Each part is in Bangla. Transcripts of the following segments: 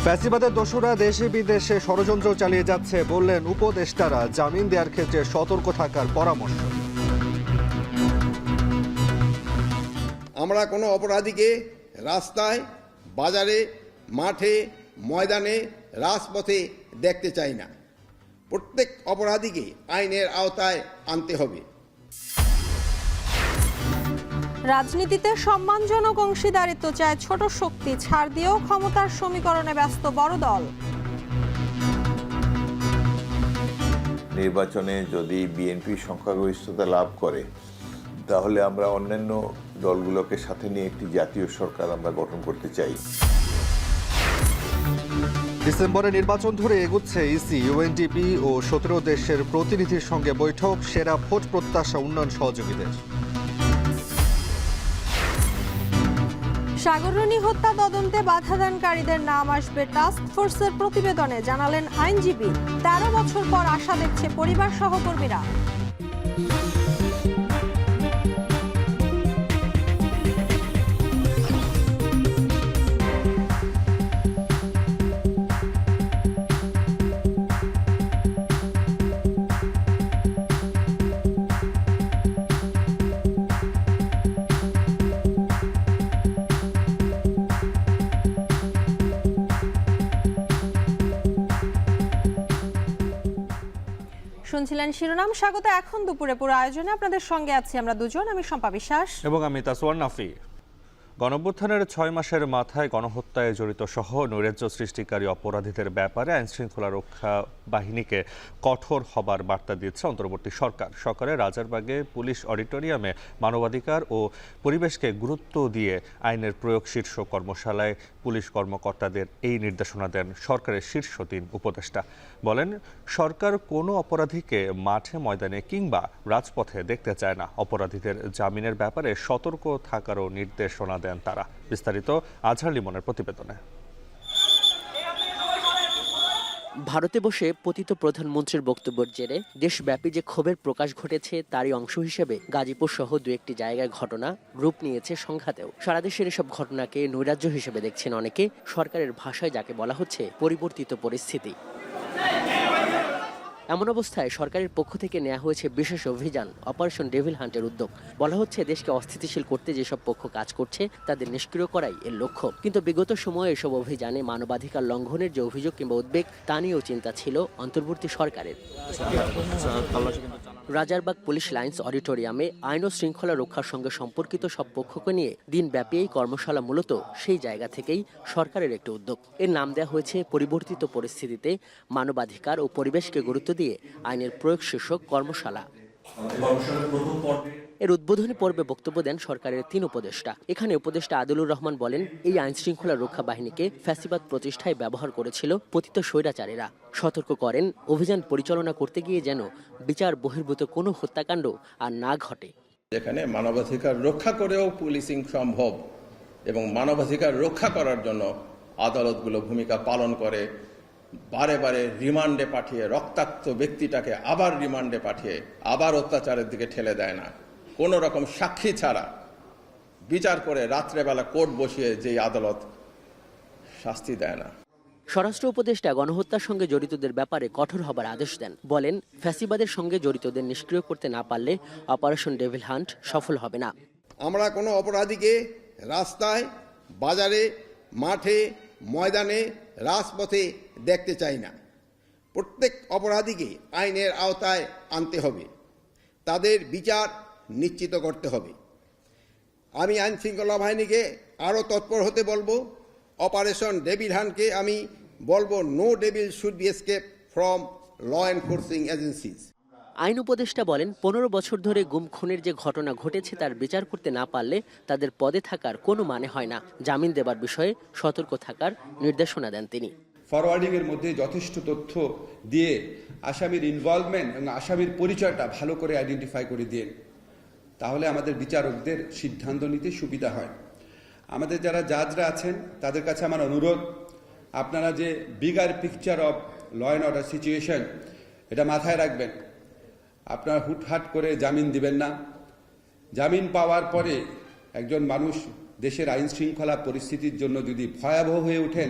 ফ্যাসিবাদের দোসররা দেশে বিদেশে ষড়যন্ত্র চালিয়ে যাচ্ছে বললেন উপদেষ্টারা। জামিন দেওয়ার ক্ষেত্রে সতর্ক থাকার পরামর্শ। আমরা কোনো অপরাধীকে রাস্তায়, বাজারে, মাঠে, ময়দানে, রাজপথে দেখতে চাই না। প্রত্যেক অপরাধীকে আইনের আওতায় আনতে হবে। রাজনীতিতে সম্মানজনক অংশীদারিত্ব চায় ছোট শক্তি, ছাড় দিয়েও ক্ষমতার সমীকরণে ব্যস্ত বড় দল। নির্বাচনে যদি বিএনপি সংখ্যাগরিষ্ঠতা লাভ করে তাহলে আমরা অন্যান্য দলগুলোকে সাথে নিয়ে একটি জাতীয় সরকার আমরা গঠন করতে চাই। ডিসেম্বরে নির্বাচন ধরে এগুচ্ছে ইসি, ইউএনডিপি ও 17 দেশের প্রতিনিধির সঙ্গে বৈঠক। সেরা ভোট প্রত্যাশা উন্নয়ন সহযোগীদের। সাগররনী হত্যা তদন্তে বাধাদানকারীদের নাম আসবে টাস্ক ফোর্সের প্রতিবেদনে, জানালেন আইনজীবী। 13 বছর পর আশা দেখছে পরিবার সহকর্মীরা। শুনছিলেন শিরোনাম। স্বাগত এখন দুপুরে পুরো আয়োজনে। আপনাদের সঙ্গে আছি আমরা দুজন, আমি শম্পা বিশ্বাস এবং আমি তাসওয়ার নাফি। গণঅভ্যুত্থানের 6 মাসের মাথায় গণহত্যায় জড়িত সহ নৈরাজ্য সৃষ্টিকারী অপরাধীদের ব্যাপারে আইনশৃঙ্খলা রক্ষা বাহিনীকে কঠোর হবার বার্তা দিচ্ছে অন্তর্বর্তী সরকার। সকালে রাজারবাগে পুলিশ অডিটোরিয়ামে মানবাধিকার ও পরিবেশকে গুরুত্ব দিয়ে আইনের প্রয়োগ শীর্ষ কর্মশালায় পুলিশ কর্মকর্তাদের এই নির্দেশনা দেন সরকারের শীর্ষ 3 উপদেষ্টা। বলেন, সরকার কোনো অপরাধীকে মাঠে ময়দানে কিংবা রাজপথে দেখতে চায় না। অপরাধীদের জামিনের ব্যাপারে সতর্ক থাকারও নির্দেশনা দেন তারা। বিস্তারিত আজহার লিমনের প্রতিবেদনে। ভারতে বসে পতিত প্রধানমন্ত্রীর বক্তব্যের জেরে দেশব্যাপী যে ক্ষোভের প্রকাশ ঘটেছে তারই অংশ হিসেবে গাজীপুর সহ 2-1টি জায়গায় ঘটনা রূপ নিয়েছে সংঘাতেও। সারা দেশের এসব ঘটনাকে নৈরাজ্য হিসেবে দেখছেন অনেকে। সরকারের ভাষায় যাকে বলা হচ্ছে পরিবর্তিত পরিস্থিতি। এমন অবস্থায় সরকারের পক্ষ থেকে নেওয়া হয়েছে বিশেষ অভিযান অপারেশন ডেভিল হান্টের উদ্যোগ। বলা হচ্ছে দেশকে অস্থিতিশীল করতে যেসব পক্ষ কাজ করছে তাদের নিষ্ক্রিয় করাই এর লক্ষ্য। কিন্তু বিগত সময়ে এসব অভিযানে মানবাধিকার লঙ্ঘনের যে অভিযোগ কিংবা উদ্বেগ তা নিয়েও চিন্তা ছিল অন্তর্বর্তী সরকারের। রাজারবাগ পুলিশ লাইন্স অডিটোরিয়ামে আইন ও শৃঙ্খলা রক্ষার সঙ্গে সম্পর্কিত সব পক্ষকে নিয়ে দিনব্যাপী এই কর্মশালা মূলত সেই জায়গা থেকেই সরকারের একটি উদ্যোগ। এর নাম দেওয়া হয়েছে পরিবর্তিত পরিস্থিতিতে মানবাধিকার ও পরিবেশকে গুরুত্ব দিয়ে আইনের প্রয়োগ শীর্ষক কর্মশালা। এর উদ্বোধনী পর্বে বক্তব্য দেন সরকারের 3 উপদেষ্টা। এখানে উপদেষ্টা আদিলুর রহমান বলেন, এই আইন শৃঙ্খলা রক্ষা বাহিনীকে ফ্যাসিবাদ প্রতিষ্ঠায় ব্যবহার করেছিল পতিত স্বৈরাচারীরা। সতর্ক করেন, অভিযান পরিচালনা করতে গিয়ে যেন বিচার বহির্ভূত কোনো হত্যাকাণ্ড আর না ঘটে। যেখানে মানবাধিকার রক্ষা করেও পুলিশিং সম্ভব এবং মানবাধিকার রক্ষা করার জন্য আদালতগুলো ভূমিকা পালন করে, বারে বারে রিমান্ডে পাঠিয়ে রক্তাক্ত ব্যক্তিটাকে আবার রিমান্ডে পাঠিয়ে আবার অত্যাচারের দিকে ঠেলে দেয় না। কোনো রকম সাক্ষী ছাড়া বিচার করে রাত্রেবেলা কোর্ট বসিয়ে যেই আদালত শাস্তি দেয় না। স্বরাষ্ট্র উপদেষ্টা গণহত্যার সঙ্গে জড়িতদের ব্যাপারে কঠোর হবার আদেশ দেন। বলেন, ফ্যাসিবাদের সঙ্গে জড়িতদের নিষ্ক্রিয় করতে না পারলে অপারেশন ডেভিল হান্ট সফল হবে না। আমরা কোনো অপরাধীকে রাস্তায়, বাজারে, মাঠে, ময়দানে, রাজপথে দেখতে চাই না। প্রত্যেক অপরাধীকে আইনের আওতায় আনতে হবে, তাদের বিচার নিশ্চিত করতে হবে। আমি আইন শৃঙ্খলা বাহিনীকে আরও তৎপর হতে বলবো। অপারেশন ডেভিল হান্টকে আমি বলবো, no devil should be escape from law enforcing agencies. আইন উপদেষ্টা বলেন, 15 বছর ধরে গুম খুনের যে ঘটনা ঘটেছে তার বিচার করতে না পারলে তাদের পদে থাকার কোনো মানে হয় না। জামিন দেবার বিষয়ে সতর্ক থাকার নির্দেশনা দেন তিনি। ফরওয়ার্ডিংয়ের মধ্যে যথেষ্ট তথ্য দিয়ে আসামির ইনভলভমেন্ট এবং আসামির পরিচয়টা ভালো করে আইডেন্টিফাই করে দিয়ে, তাহলে আমাদের বিচারকদের সিদ্ধান্ত নিতে সুবিধা হয়। আমাদের যারা জাজরা আছেন তাদের কাছে আমার অনুরোধ, আপনারা যে bigger picture of law and order situation এটা মাথায় রাখবেন। আপনারা হুটহাট করে জামিন দিবেন না। জামিন পাওয়ার পরে একজন মানুষ দেশের আইন শৃঙ্খলা পরিস্থিতির জন্য যদি ভয়াবহ হয়ে ওঠেন,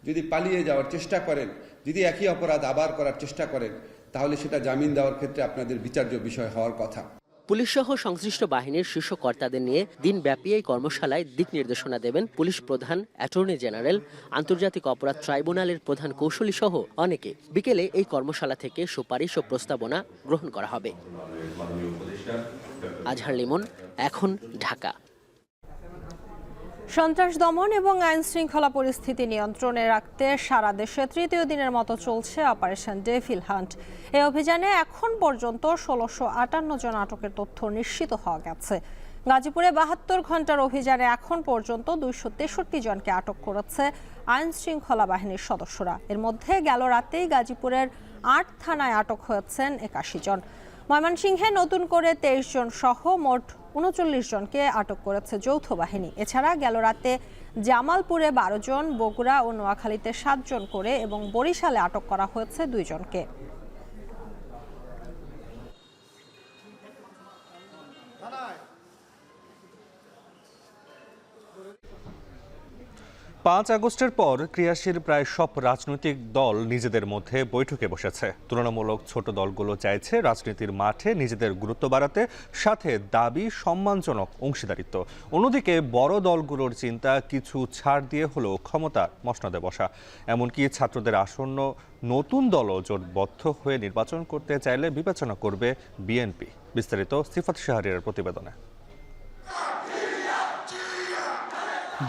যদি পালিয়ে যাওয়ার চেষ্টা করেন, যদি একই অপরাধ আবার করার চেষ্টা করেন, তাহলে সেটা জামিন দেওয়ার ক্ষেত্রে আপনাদের বিচার্য বিষয় হওয়ার কথা। পুলিশ সহ সংশ্লিষ্ট বাহিনীর শীর্ষ কর্তাদের নিয়ে দিনব্যাপী এই কর্মশালায় দিক নির্দেশনা দেবেন পুলিশ প্রধান, অ্যাটর্নি জেনারেল, আন্তর্জাতিক অপরাধ ট্রাইব্যুনালের প্রধান কৌশলী সহ অনেকে। বিকেলে এই কর্মশালা থেকে সুপারিশ ও প্রস্তাবনা গ্রহণ করা হবে। আজহার লিমন, এখন, ঢাকা। সন্ত্রাস দমন এবং আইন শৃঙ্খলা পরিস্থিতি নিয়ন্ত্রণে রাখতে সারা দেশে তৃতীয় দিনের মতো চলছে অপারেশন ডেভিল হান্ট। এই অভিযানে এখন পর্যন্ত ১৬৫৮ জন আটকের তথ্য নিশ্চিত হওয়া গেছে। গাজীপুরে ৭২ ঘন্টার অভিযানে এখন পর্যন্ত ২৬৩ জনকে আটক করেছে আইন শৃঙ্খলা বাহিনীর সদস্যরা। এর মধ্যে গেল রাতেই গাজীপুরের ৮ থানায় আটক হয়েছেন ৮১ জন। ময়মনসিংহে নতুন করে ২৩ জন সহ মোট ৩৯ জনকে আটক করেছে যৌথ বাহিনী। এছাড়া গেল রাতে জামালপুরে ১২ জন, বগুড়া ও নোয়াখালীতে ৭ জন করে এবং বরিশালে আটক করা হয়েছে ২ জনকে। ৫ আগস্টের পর ক্রিয়াশীল প্রায় সব রাজনৈতিক দল নিজেদের মধ্যে বৈঠকে বসেছে। তুলনামূলক ছোট দলগুলো চাইছে রাজনীতির মাঠে নিজেদের গুরুত্ব বাড়াতে, সাথে দাবি সম্মানজনক অংশীদারিত্ব। অন্যদিকে বড় দলগুলোর চিন্তা কিছু ছাড় দিয়ে হলেও ক্ষমতা মসনদে বসা। এমনকি ছাত্রদের আসন্ন নতুন দলও জোটবদ্ধ হয়ে নির্বাচন করতে চাইলে বিবেচনা করবে বিএনপি। বিস্তারিত সিফাত শাহরিয়ার প্রতিবেদনে।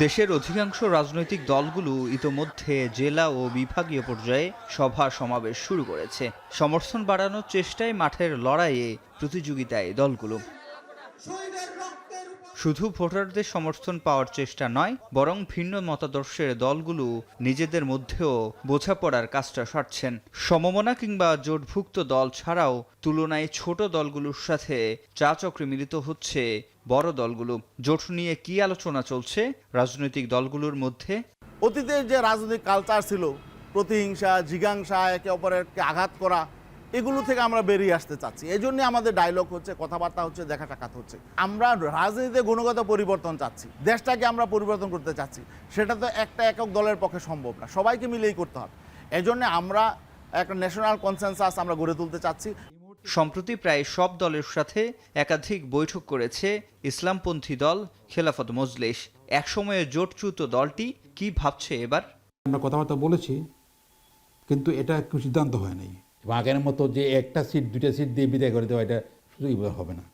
দেশের অধিকাংশ রাজনৈতিক দলগুলো ইতোমধ্যে জেলা ও বিভাগীয় পর্যায়ে সভা সমাবেশ শুরু করেছে। সমর্থন বাড়ানোর চেষ্টায় মাঠের লড়াইয়ে প্রতিযোগিতায় দলগুলো। শুধু ভোটারদের সমর্থন পাওয়ার চেষ্টা নয়, বরং ভিন্ন মতাদর্শের দলগুলো নিজেদের মধ্যেও বোঝাপড়ার কাজটা সারছেন। সমমনা কিংবা জোটভুক্ত দল ছাড়াও তুলনায় ছোট দলগুলোর সাথে চা চক্রে মিলিত হচ্ছে বড় দলগুলো। জোট নিয়ে কি আলোচনা চলছে রাজনৈতিক দলগুলোর মধ্যে? অতীতে যে রাজনৈতিক কালচার ছিল, প্রতিহিংসা, জিজ্ঞাসা, একে অপরকে আঘাত করা, এগুলো থেকে আমরা বেরিয়ে আসতে চাচ্ছি। এই জন্য আমাদের ডায়লগ হচ্ছে, কথাবার্তা হচ্ছে, দেখা সাক্ষাৎ হচ্ছে। আমরা রাজনীতিতে গুণগত পরিবর্তন চাচ্ছি, দেশটাকে আমরা পরিবর্তন করতে চাচ্ছি। সেটা তো একটা একক দলের পক্ষে সম্ভব না, সবাইকে মিলেই করতে হবে। এই জন্য আমরা একটা ন্যাশনাল কনসেনসাস আমরা গড়ে তুলতে চাচ্ছি। সম্প্রতি প্রায় সব দলের সাথে একাধিক বৈঠক করেছে ইসলামপন্থী দল খেলাফত মজলিস। একসময়ে জোটচ্যুত দলটি কি ভাবছে এবার? আমরা কথাবার্তা বলেছি, কিন্তু এটা একটু সিদ্ধান্ত হয় নাই। আগের মতো যে একটা সিট, দুইটা সিট দিয়ে বিদায় করে দেওয়া, এটা শুধুই হবে না।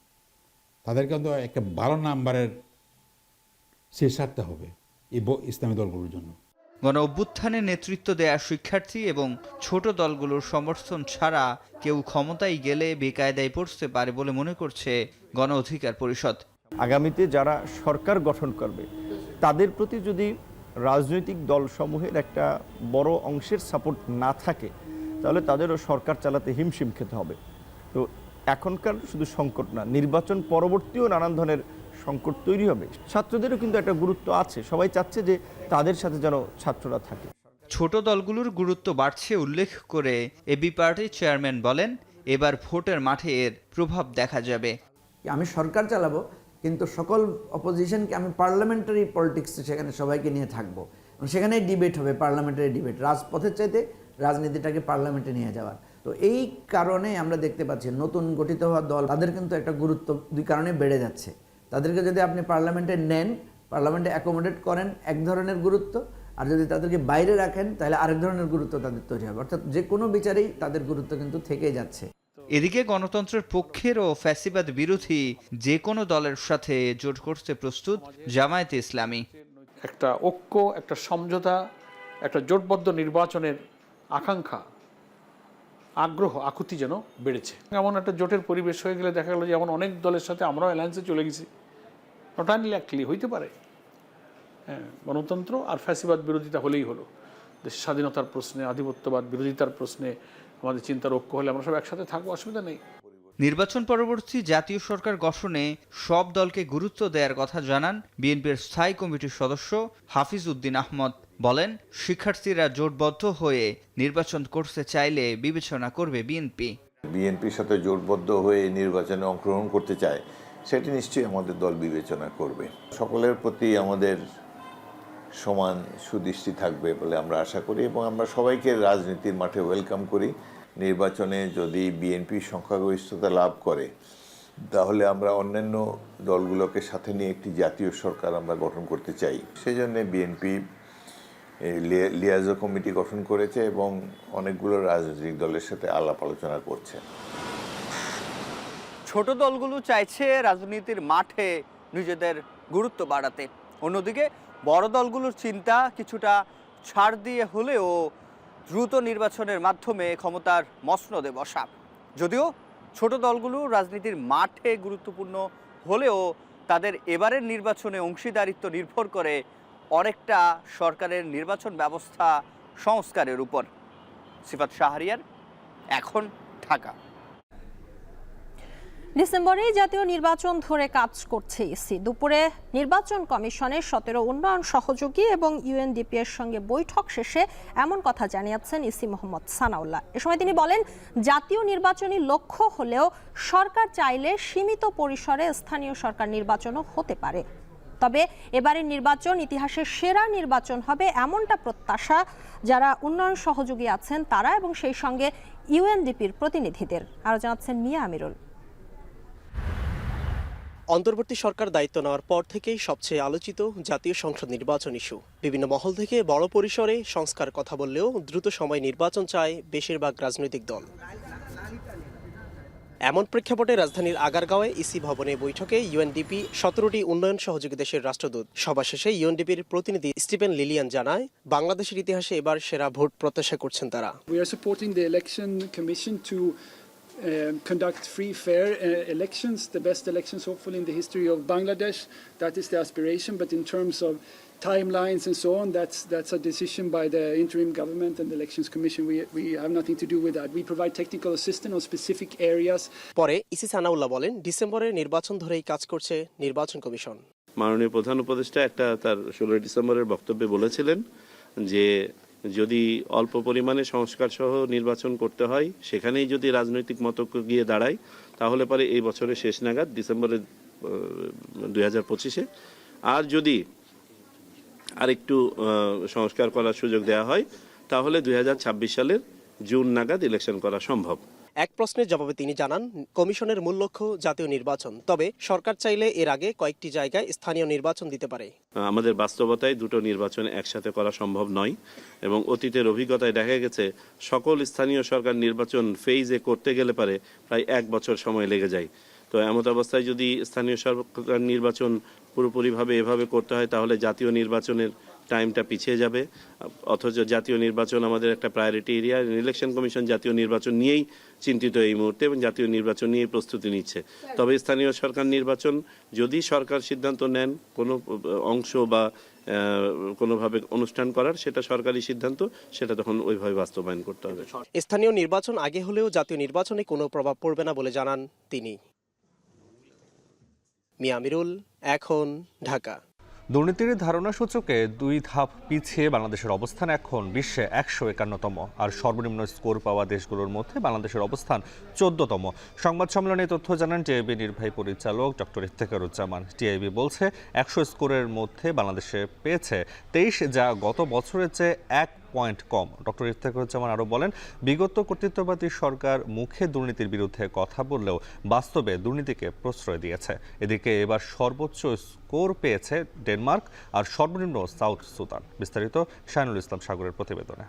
তাদেরকে কিন্তু একটা ভালো নাম্বারের সিট ছাড়তে হবে এই ইসলামী দলগুলোর জন্য। গণ অভ্যুত্থানে নেতৃত্ব দেয়া শিক্ষার্থী এবং ছোট দলগুলোর সমর্থন ছাড়া কেউ ক্ষমতায় গেলে বেকায়দায় পড়তে পারে বলে মনে করছে গণ অধিকার পরিষদ। আগামীতে যারা সরকার গঠন করবে তাদের প্রতি যদি রাজনৈতিক দলসমূহের একটা বড় অংশের সাপোর্ট না থাকে, তাহলে তাদেরও সরকার চালাতে হিমশিম খেতে হবে। তো এখনকার শুধু সংকট না, নির্বাচন পরবর্তীও নানান ধরনের সংকট তৈরি হবে। ছাত্রদেরও কিন্তু একটা গুরুত্ব আছে, সবাই চাচ্ছে যে তাদের সাথে যেন ছাত্ররা থাকে। ছোট দলগুলোর গুরুত্ব বাড়ছে উল্লেখ করে এবি পার্টির চেয়ারম্যান বলেন, এবার ভোটের মাঠে এর প্রভাব দেখা যাবে। আমি সরকার চালাবো, কিন্তু সকল অপোজিশনকে আমি পার্লামেন্টারি পলিটিক্সে সেখানে সবাইকে নিয়ে থাকবো। সেখানে ডিবেট হবে, পার্লামেন্টারি ডিবেট, রাজপথের চাইতে রাজনীতিটাকে পার্লামেন্টে নিয়ে যাওয়ার। তো এই কারণে আমরা দেখতে পাচ্ছি নতুন গঠিত হওয়া দল, তাদের কিন্তু একটা গুরুত্ব দুই কারণে বেড়ে যাচ্ছে। তাদেরকে যদি আপনি পার্লামেন্টে নেন, পার্লামেন্টে অ্যাকোমোডেট করেন এক ধরনের গুরুত্ব, আর যদি তাদেরকে বাইরে রাখেন তাহলে আরেক ধরনের গুরুত্ব তাদের তৈরি হবে। অর্থাৎ যে কোনো বিচারেই তাদের গুরুত্ব কিন্তু থেকেই যাচ্ছে। এদিকে গণতন্ত্রের পক্ষের ও ফ্যাসিবাদ বিরোধী যে কোনো দলের সাথে জোট করতে প্রস্তুত জামায়াতে ইসলামী। একটা ঐক্য, একটা সমঝোতা, একটা জোটবদ্ধ নির্বাচনের আকাঙ্ক্ষা, আগ্রহ, আকুতি যেন বেড়েছে। এমন একটা জোটের পরিবেশ হয়ে গেলে দেখা গেল যে এমন অনেক দলের সাথে আমরাও অ্যালায়েন্সে চলে গেছি। নট আনলাইকলি হইতে পারে, হ্যাঁ, গণতন্ত্র আর ফ্যাসিবাদ বিরোধিতা হলেই হলো। দেশের স্বাধীনতার প্রশ্নে, আধিপত্যবাদ বিরোধিতার প্রশ্নে আমাদের চিন্তার ঐক্য হলে আমরা সব একসাথে থাকবো, অসুবিধা নেই। নির্বাচন পরবর্তী জাতীয় সরকার গঠনে সব দলকে গুরুত্ব দেওয়ার কথা জানান বিএনপির স্থায়ী কমিটির সদস্য হাফিজ উদ্দিন আহমদ। বলেন, শিক্ষার্থীরা জোটবদ্ধ হয়ে নির্বাচন করতে চাইলে বিবেচনা করবে বিএনপি। বিএনপির সাথে জোটবদ্ধ হয়ে নির্বাচনে অংশগ্রহণ করতে চায়, সেটি নিশ্চয়ই আমাদের দল বিবেচনা করবে। সকলের প্রতি আমাদের সমান সুদৃষ্টি থাকবে বলে আমরা আশা করি এবং আমরা সবাইকে রাজনীতির মাঠে ওয়েলকাম করি। নির্বাচনে যদি বিএনপি সংখ্যাগরিষ্ঠতা লাভ করে তাহলে আমরা অন্যান্য দলগুলোকে সাথে নিয়ে একটি জাতীয় সরকার আমরা গঠন করতে চাই। সেজন্য বিএনপি লিয়াজো কমিটি গঠন করেছে এবং অনেকগুলো রাজনৈতিক দলের সাথে আলাপ আলোচনা করছে। ছোট দলগুলো চাইছে রাজনীতির মাঠে নিজেদের গুরুত্ব বাড়াতে, অন্যদিকে বড় দলগুলোর চিন্তা কিছুটা ছাড় দিয়ে হলেও দ্রুত নির্বাচনের মাধ্যমে ক্ষমতার মসনদে বসা। যদিও ছোট দলগুলো রাজনীতির মাঠে গুরুত্বপূর্ণ হলেও তাদের এবারের নির্বাচনে অংশীদারিত্ব নির্ভর করে অনেকটা সরকারের নির্বাচন ব্যবস্থা সংস্কারের উপর। সিফাত শাহরিয়ার, এখন ঢাকা। ডিসেম্বরে জাতীয় নির্বাচন ধরে কাজ করছে ইসি। দুপুরে নির্বাচন কমিশনের 17 উন্নয়ন সহযোগী এবং ইউএনডিপি এর সঙ্গে বৈঠক শেষে এমন কথা জানিয়েছেন ইসি মোহাম্মদ সানাউল্লাহ। এ সময় তিনি বলেন, জাতীয় নির্বাচনী লক্ষ্য হলেও সরকার চাইলে সীমিত পরিসরে স্থানীয় সরকার নির্বাচনও হতে পারে। তবে এবারের নির্বাচন ইতিহাসের সেরা নির্বাচন হবে এমনটা প্রত্যাশা যারা উন্নয়ন সহযোগী আছেন তারা এবং সেই সঙ্গে ইউএনডিপির প্রতিনিধিদের। আরও জানাচ্ছেন মিয়া আমিরুল। অন্তর্বর্তী সরকার দায়িত্ব নেওয়ার পর থেকেই সবচেয়ে আলোচিত জাতীয় সংসদ নির্বাচন ইস্যু। বিভিন্ন মহল থেকে বড় পরিসরে সংস্কার কথা বললেও দ্রুত সময় নির্বাচন চায় বেশিরভাগ রাজনৈতিক দল। এমন প্রেক্ষাপটে রাজধানীর আগারগাঁওয়ে ইসি ভবনে বৈঠকে ইউএনডিপি 17টি উন্নয়ন সহযোগী দেশের রাষ্ট্রদূত। সভা শেষে ইউএনডিপির প্রতিনিধি স্টিফেন লিলিয়ান জানায়, বাংলাদেশের ইতিহাসে এবার সেরা ভোট প্রত্যাশা করছেন তারা। Conduct free, fair elections, the best elections hopefully in the history of Bangladesh. That is the aspiration, but in terms of timelines and so on, that's a decision by the interim government and the Elections Commission. We have nothing to do with that. We provide technical assistance on specific areas. পরে ইসি সানাউল্লাহ বলেন, ডিসেম্বরের নির্বাচন ধরেই কাজ করছে নির্বাচন কমিশন। মাননীয় প্রধান উপদেষ্টা তার 16 ডিসেম্বরের বক্তব্যে বলেছিলেন যে যদি অল্প পরিমাণে সংস্কার সহ নির্বাচন করতে হয়, সেখানেই যদি রাজনৈতিক মতৈক্য গিয়ে দাঁড়ায়, তাহলে পরে এই বছরের শেষ নাগাদ ডিসেম্বরের 2025-এ, আর যদি আরেকটু সংস্কার করার সুযোগ দেওয়া হয় তাহলে 2026 সালের জুন নাগাদ ইলেকশন করা সম্ভব। এক প্রশ্নের জবাবে তিনি জানান, কমিশনের মূল লক্ষ্য জাতীয় নির্বাচন, তবে সরকার চাইলে এর আগে কয়েকটি জায়গায় স্থানীয় নির্বাচন দিতে পারে। আমাদের বাস্তবতায় দুটো নির্বাচন একসাথে করা সম্ভব নয় এবং অতীতের অভিজ্ঞতায় দেখা গেছে সকল স্থানীয় সরকার নির্বাচন ফেজে করতে গেলে পারে প্রায় 1 বছর সময় লেগে যায়। তো এমত অবস্থায় যদি স্থানীয় সরকার নির্বাচন পুরোপুরিভাবে এভাবে করতে হয় তাহলে জাতীয় নির্বাচনের টাইমটা পিছিয়ে যাবে। অথচ জাতীয় নির্বাচন আমাদের একটা প্রায়োরিটি এরিয়া। ইলেকশন কমিশন জাতীয় নির্বাচন নিয়েই চিন্তিত এই মুহূর্তে এবং জাতীয় নির্বাচন নিয়েই প্রস্তুতি নিচ্ছে। তবে স্থানীয় সরকার নির্বাচন যদি সরকার সিদ্ধান্ত নেন কোনো অংশ বা কোনোভাবে অনুষ্ঠান করার, সেটা সরকারি সিদ্ধান্ত, সেটা তখন ওইভাবে বাস্তবায়ন করতে হবে। স্থানীয় নির্বাচন আগে হলেও জাতীয় নির্বাচনে কোনো প্রভাব পড়বে না বলে জানান তিনি। মিয়া আমিরুল, এখন ঢাকা। দুর্নীতির ধারণা সূচকে 2 ধাপ পিছিয়ে বাংলাদেশের অবস্থান এখন বিশ্বে 151তম, আর সর্বনিম্ন স্কোর পাওয়া দেশগুলোর মধ্যে বাংলাদেশের অবস্থান 14তম। সংবাদ সম্মেলনে তথ্য জানান টিআইবি নির্বাহী পরিচালক ডক্টর ইফতেখারুজ্জামান। টিআইবি বলছে 100 স্কোরের মধ্যে বাংলাদেশে পেয়েছে 23, যা গত বছরের চেয়ে 1 পয়েন্ট কম। ডক্টর ইফতেখারুজ্জামান আরও বলেন, বিগত কর্তৃত্ববাদী সরকার মুখে দুর্নীতির বিরুদ্ধে কথা বললেও বাস্তবে দুর্নীতিকে প্রশ্রয় দিয়েছে। এদিকে এবার সর্বোচ্চ স্কোর পেয়েছে ডেনমার্ক আর সর্বনিম্ন সাউথ সুদান। বিস্তারিত শাহিনুল ইসলাম সাগরের প্রতিবেদনে।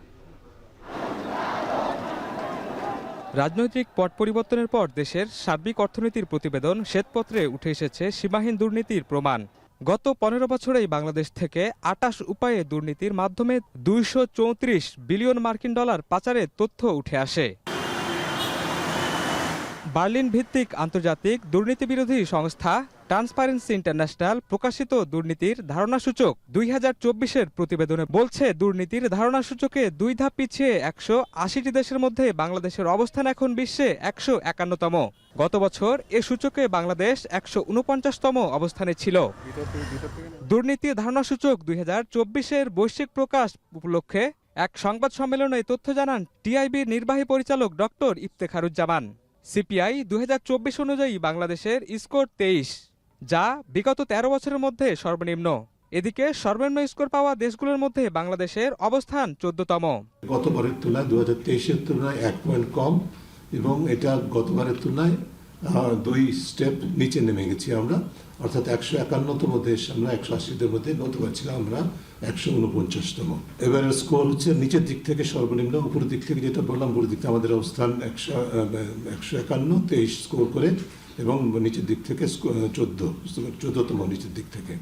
রাজনৈতিক পট পরিবর্তনের পর দেশের সার্বিক অর্থনীতির প্রতিবেদন শ্বেতপত্রে উঠে এসেছে সীমাহীন দুর্নীতির প্রমাণ। গত 15 বছরেই বাংলাদেশ থেকে 28 উপায়ে দুর্নীতির মাধ্যমে 234 বিলিয়ন মার্কিন ডলার পাচারের তথ্য উঠে আসে। বার্লিন ভিত্তিক আন্তর্জাতিক দুর্নীতি বিরোধী সংস্থা ট্রান্সপারেন্সি ইন্টারন্যাশনাল প্রকাশিত দুর্নীতির ধারণা সূচক 2024-এর প্রতিবেদনে বলছে, দুর্নীতির ধারণা সূচকে 2 ধাপ পিছিয়ে 180টি দেশের মধ্যে বাংলাদেশের অবস্থান এখন বিশ্বে 151তম। গত বছর এ সূচকে বাংলাদেশ 149তম অবস্থানে ছিল। দুর্নীতির ধারণা সূচক 2024-এর বৈশ্বিক প্রকাশ উপলক্ষে এক সংবাদ সম্মেলনে তথ্য জানান টিআইবির নির্বাহী পরিচালক ডক্টর ইফতেখারুজ্জামান। সিপিআই 2024 অনুযায়ী বাংলাদেশের স্কোর 23, যা বিগত 13 বছরের মধ্যে সর্বনিম্ন। এদিকে সর্বনিম্ন স্কোর পাওয়া দেশগুলোর মধ্যে বাংলাদেশের অবস্থান 14তম। গতবারের তুলনায় 2023-এর তুলনায় 1 পয়েন্ট কম, এবং এটা গতবারের তুলনায় 2 স্টেপ নিচে নেমে গেছি আমরা, অর্থাৎ 151তম দেশ আমরা 180-দের মধ্যে, গতবার ছিলাম আমরা 149তম। এবারের স্কোর হচ্ছে নিচের দিক থেকে সর্বনিম্ন, উপরের দিক থেকে যেটা বললাম, উপরের দিক থেকে আমাদের অবস্থান 151, 23 স্কোর করে, এবং নিচের দিক থেকে 14তম নিচের দিক থেকে।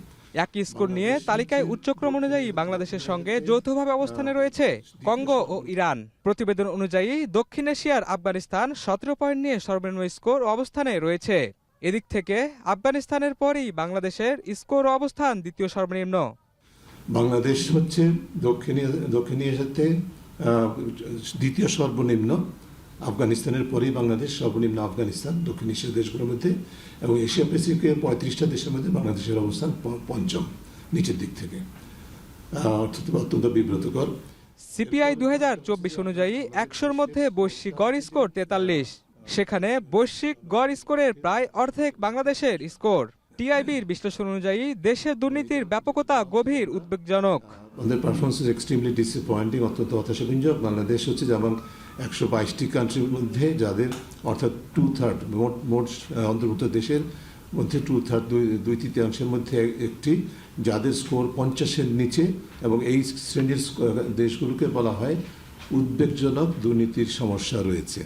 একই স্কোর নিয়ে তালিকায় উচ্চক্রম অনুযায়ী বাংলাদেশের সঙ্গে যৌথভাবে অবস্থানে রয়েছে কঙ্গো ও ইরান। প্রতিবেদন অনুযায়ী দক্ষিণ এশিয়ার আফগানিস্তান 17 পয়েন্ট নিয়ে সর্বনিম্ন স্কোর অবস্থানে রয়েছে। এদিক থেকে আফগানিস্তানের পরই বাংলাদেশের স্কোর অবস্থান দ্বিতীয় সর্বনিম্ন। বাংলাদেশ হচ্ছে দক্ষিণ এশিয়াতে দ্বিতীয় সর্বনিম্ন, আফগানিস্তানের পরেই বাংলাদেশ সর্বনিম্ন, আফগানিস্তান দক্ষিণ এশিয়ার দেশগুলোর মধ্যে, এবং এশিয়া প্যাসিফিকের 35টা দেশের মধ্যে বাংলাদেশের অবস্থান 5ম নিচের দিক থেকে, অর্থাৎ অত্যন্ত বিব্রতকর। সিপিআই 2024 অনুযায়ী 100-র মধ্যে বৈশ্বিক গড় স্কোর 43, সেখানে বৈশ্বিক গড় স্কোরের প্রায় অর্ধেক বাংলাদেশের স্কোর। টিআইবির বিশ্লেষণ অনুযায়ী দেশের দুর্নীতির ব্যাপকতা গভীর উদ্বেগজনক। আমাদের পারফরমেন্স ইজ এক্সট্রিমলি ডিসঅ্যাপয়েন্টিং, অত্যন্ত হতাশাব্যঞ্জক। বাংলাদেশ হচ্ছে যেমন 122টি কান্ট্রির মধ্যে, যাদের অর্থাৎ 2/3 মোট অন্তর্ভুক্ত দেশের মধ্যে 2/3, 2/3 মধ্যে একটি, যাদের স্কোর 50-এর নিচে, এবং এই শ্রেণীর দেশগুলোকে বলা হয় উদ্বেগজনক দুর্নীতির সমস্যা রয়েছে।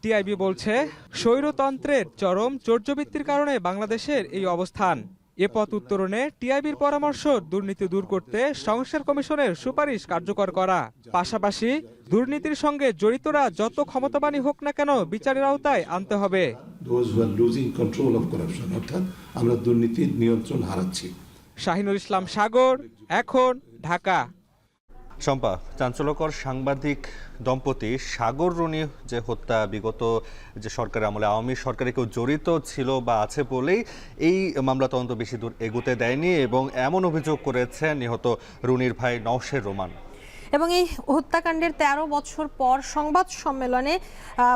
টিআইবি বলছে, স্বৈরতন্ত্রের চরম চর্যবৃত্তির কারণে বাংলাদেশের এই অবস্থান। এ পথ উত্তরণে টিআইবির পরামর্শ দুর্নীতি দূর করতে সংস্কার কমিশনের সুপারিশ কার্যকর করা, পাশাপাশি দুর্নীতির সঙ্গে জড়িতরা যত ক্ষমতাবানই হোক না কেন বিচারের আওতায় আনতে হবে। অর্থাৎ আমরা দুর্নীতির নিয়ন্ত্রণ হারাচ্ছি। শাহিনুর ইসলাম সাগর, এখন, ঢাকা। শম্পা, চাঞ্চল্যকর সাংবাদিক দম্পতি সাগর রুনি যে হত্যা, বিগত যে সরকারের আমলে আওয়ামী সরকারে কেউ জড়িত ছিল বা আছে বলেই এই মামলা তদন্ত বেশি দূর এগোতে দেয়নি, এবং এমন অভিযোগ করেছেন নিহত রুনির ভাই নওশের রোমান। এবং এই হত্যাকাণ্ডের 13 বছর পর সংবাদ সম্মেলনে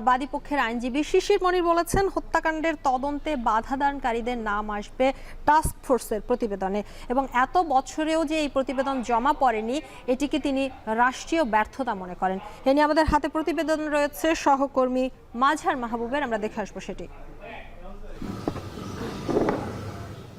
বাদীপক্ষের আইনজীবী শিশির মনির বলেছেন, হত্যাকাণ্ডের তদন্তে বাধাদানকারীদের নাম আসবে টাস্ক ফোর্সের প্রতিবেদনে, এবং এত বছরেও যে এই প্রতিবেদন জমা পড়েনি এটিকে তিনি রাষ্ট্রীয় ব্যর্থতা মনে করেন। এ নিয়ে আমাদের হাতে প্রতিবেদন রয়েছে সহকর্মী মাঝার মাহবুবের, আমরা দেখে আসবো সেটি।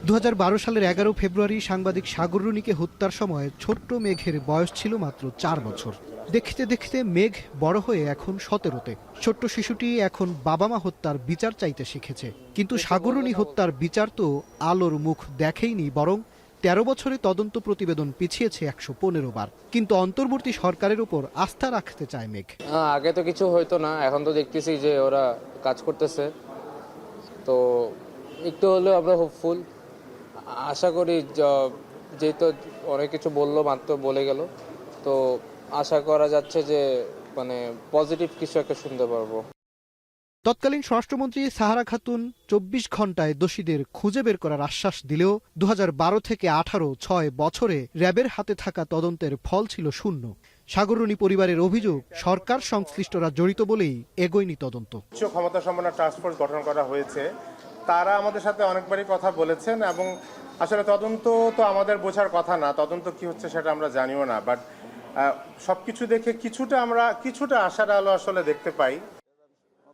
2012 সালের 11 ফেব্রুয়ারি সাংবাদিক সাগর রুনিকে হত্যার সময় ছোট্ট মেঘের বয়স ছিল মাত্র 4 বছর। দেখতে দেখতে মেঘ বড় হয়ে এখন 17-তে। ছোট্ট শিশুটি এখন বাবা মা হত্যার বিচার চাইতে শিখেছে, কিন্তু সাগর রুনি হত্যার বিচার তো আলোর মুখ দেখেইনি, বরং 13 বছরে তদন্ত প্রতিবেদন পিছিয়েছে 115 বার। কিন্তু অন্তর্বর্তী সরকারের উপর আস্থা রাখতে চায় মেঘ। আগে তো কিছু হইতো না, এখন তো দেখতেছি যে ওরা কাজ করতেছে, তো একটু হলেও আমরা হোপফুল। আশা করি, যেহেতু অনেক কিছু বললো, মাত্র বলে গেল, তো আশা করা যাচ্ছে যে মানে পজিটিভ কিছু একটা শুনতে পারবো। তৎকালীন স্বরাষ্ট্রমন্ত্রী সাহারা খাতুন 24 ঘন্টায় দোষীদের খুঁজে বের করার আশ্বাস দিলেও 2012 থেকে 18, 6 বছরে র্যাবের হাতে থাকা তদন্তের ফল ছিল শূন্য। সাগর রুনি পরিবারের অভিযোগ, সরকার সংশ্লিষ্টরা জড়িত বলেই এগোয়নি তদন্ত। উচ্চ ক্ষমতা সম্পন্ন টাস্ক ফোর্স গঠন করা হয়েছে, তারা আমাদের সাথে অনেকবারই কথা বলেছেন, এবং আসলে তদন্ত তো আমাদের বোঝার কথা না, তদন্ত কি হচ্ছে সেটা আমরা জানিও না, বাট সবকিছু দেখে কিছুটা আশার আলো আসলে দেখতে পাই।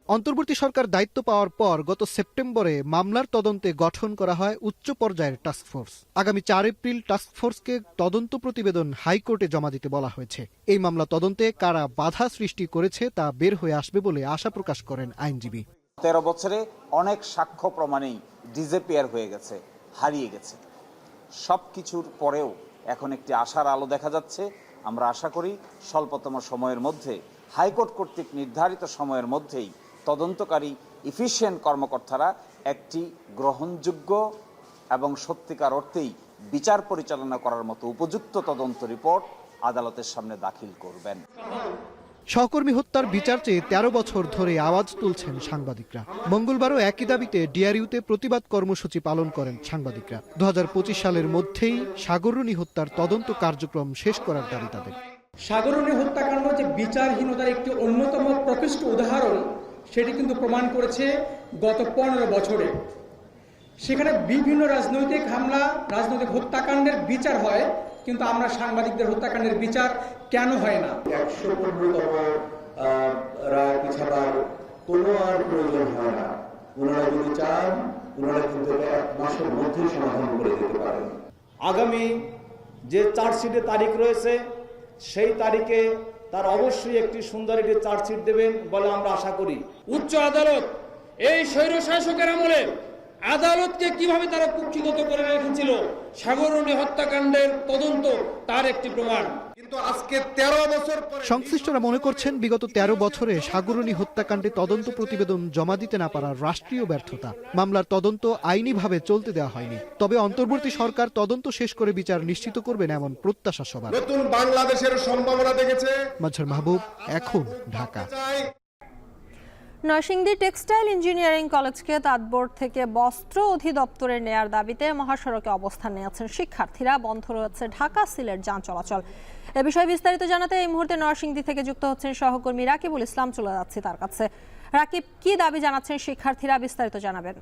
অন্তর্বর্তী সরকার দায়িত্ব পাওয়ার পর গত সেপ্টেম্বরে মামলার তদন্তে গঠন করা হয় উচ্চ পর্যায়ের টাস্কফোর্স। আগামী 4 এপ্রিল টাস্কফোর্সকে তদন্ত প্রতিবেদন হাইকোর্টে জমা দিতে বলা হয়েছে। এই মামলা তদন্তে কারা বাধা সৃষ্টি করেছে তা বের হয়ে আসবে বলে আশা প্রকাশ করেন আইনজীবী। 13 বছরে অনেক সাক্ষ্য প্রমাণেই ডিসঅ্যাপিয়ার হয়ে গেছে, হারিয়ে গেছে। সব কিছুর পরেও এখন একটি আশার আলো দেখা যাচ্ছে। আমরা আশা করি স্বল্পতম সময়ের মধ্যে, হাইকোর্ট কর্তৃক নির্ধারিত সময়ের মধ্যেই তদন্তকারী ইফিশিয়েন্ট কর্মকর্তারা একটি গ্রহণযোগ্য এবং সত্যিকার অর্থেই বিচার পরিচালনা করার মতো উপযুক্ত তদন্ত রিপোর্ট আদালতের সামনে দাখিল করবেন। সহকর্মী হত্যার বিচার চেয়ে 13 বছর ধরে আওয়াজ তুলছেন সাংবাদিকরা। মঙ্গলবারও একই দাবিতে ডিআরইউতে প্রতিবাদ কর্মসূচি পালন করেন সাংবাদিকরা। 2025 সালের মধ্যেই সাগর রুনি হত্যার তদন্ত কার্যক্রম শেষ করার দাবি তাদের। সাগর রুনি হত্যাকাণ্ড যে বিচারহীনতার একটি অন্যতম প্রকৃষ্ট উদাহরণ, সেটি কিন্তু প্রমাণ করেছে গত 15 বছরে। সেখানে বিভিন্ন রাজনৈতিক হামলা, রাজনৈতিক হত্যাকাণ্ডের বিচার হয়, কিন্তু আমরা সাংবাদিকদের হত্যাকাণ্ডের বিচার কেন হয় না? 115তম রায় পিছাবার কোনো আর প্রয়োজন হয় না। ওনারা যদি চান, ওনারা কিন্তু 1 মাসের মধ্যেই সমাধান করে দিতে পারেন। আগামী যে চার্জশিটের তারিখ রয়েছে সেই তারিখে তার অবশ্যই একটি সুন্দর একটি চার্জশিট দেবেন বলে আমরা আশা করি। উচ্চ আদালত এই স্বৈর শাসকের আমলে আদালতকে কিভাবে তারা কুক্ষিগত করে রেখেছিল, সাগররণী হত্যাকাণ্ডের তদন্ত তার একটি প্রমাণ। কিন্তু আজকে 13 বছর পরে সংশ্লিষ্টরা মনে করছেন বিগত 13 বছরে সাগররণী হত্যাকাণ্ডে তদন্ত প্রতিবেদন জমা দিতে না পারার রাষ্ট্রীয় ব্যর্থতা। মামলার তদন্ত আইনিভাবে চলতে দেওয়া হয়নি। তবে অন্তর্বর্তী সরকার তদন্ত শেষ করে বিচার নিশ্চিত করবেন এমন প্রত্যাশা সবার। নতুন বাংলাদেশের সম্ভাবনা দেখেছে। মাজহার মাহবুব, এখন ঢাকা। নরসিংদী টেক্সটাইল ইঞ্জিনিয়ারিং কলেজকে তাঁতবোর্ড থেকে বস্ত্র অধিদপ্তরে নেয়ার দাবিতে মহাসড়কে অবস্থান নিয়েছেন শিক্ষার্থীরা। বন্ধ রয়েছে ঢাকা সিলেট যান চলাচল। এ বিষয়ে বিস্তারিত জানাতে এই মুহূর্তে নরসিংদী থেকে যুক্ত হচ্ছেন সহকর্মী রাকিবুল ইসলাম। চলে যাচ্ছি তার কাছে। রাকিব, কি দাবি জানাচ্ছেন শিক্ষার্থীরা, বিস্তারিত জানাবেন।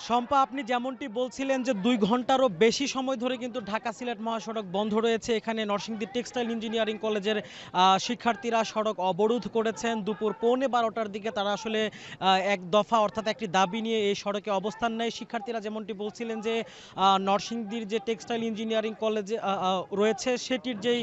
শম্পা, আপনি যেমনটি বলছিলেন যে 2 ঘন্টারও বেশি সময় ধরে কিন্তু ঢাকা সিলেট মহাসড়ক বন্ধ রয়েছে। এখানে নরসিংদী টেক্সটাইল ইঞ্জিনিয়ারিং কলেজের শিক্ষার্থীরা সড়ক অবরোধ করেছেন। দুপুর 12:15টার দিকে তারা আসলে এক দফা অর্থাৎ একটি দাবি নিয়ে এই সড়কে অবস্থান নেয়। শিক্ষার্থীরা যেমনটি বলছিলেন যে নরসিংদীর যে টেক্সটাইল ইঞ্জিনিয়ারিং কলেজে রয়েছে সেটির যেই